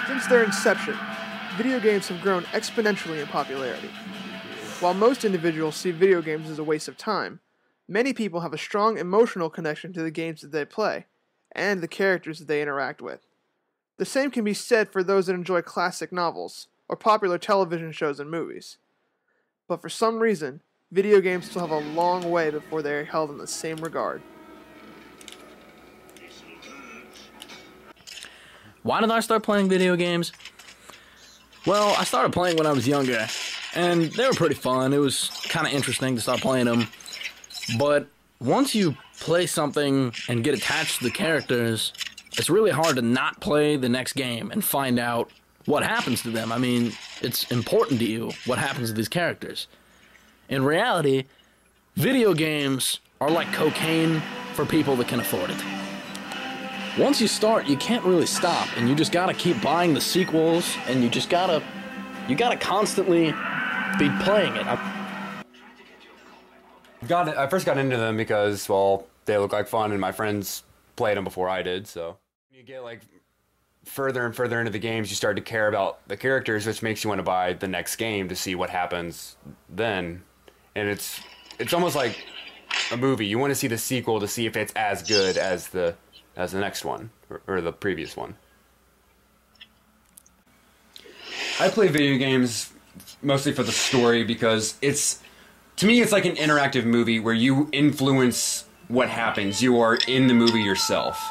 Since their inception, video games have grown exponentially in popularity. While most individuals see video games as a waste of time, many people have a strong emotional connection to the games that they play, and the characters that they interact with. The same can be said for those that enjoy classic novels, or popular television shows and movies. But for some reason, video games still have a long way before they are held in the same regard. Why did I start playing video games? Well, I started playing when I was younger, and they were pretty fun. It was kind of interesting to start playing them. But once you play something and get attached to the characters, it's really hard to not play the next game and find out what happens to them. I mean, it's important to you what happens to these characters. In reality, video games are like cocaine for people that can afford it. Once you start, you can't really stop, and you just gotta keep buying the sequels, and you gotta constantly be playing it. I first got into them because, well, they look like fun, and my friends played them before I did, so. You get, like, further and further into the games, you start to care about the characters, which makes you want to buy the next game to see what happens then. And it's almost like a movie. You want to see the sequel to see if it's as good as the next one, or the previous one. I play video games mostly for the story because to me, it's like an interactive movie where you influence what happens. You are in the movie yourself.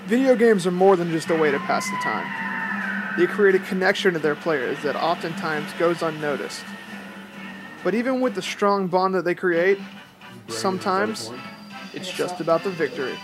Video games are more than just a way to pass the time. They create a connection to their players that oftentimes goes unnoticed. But even with the strong bond that they create, sometimes it's just about the victory.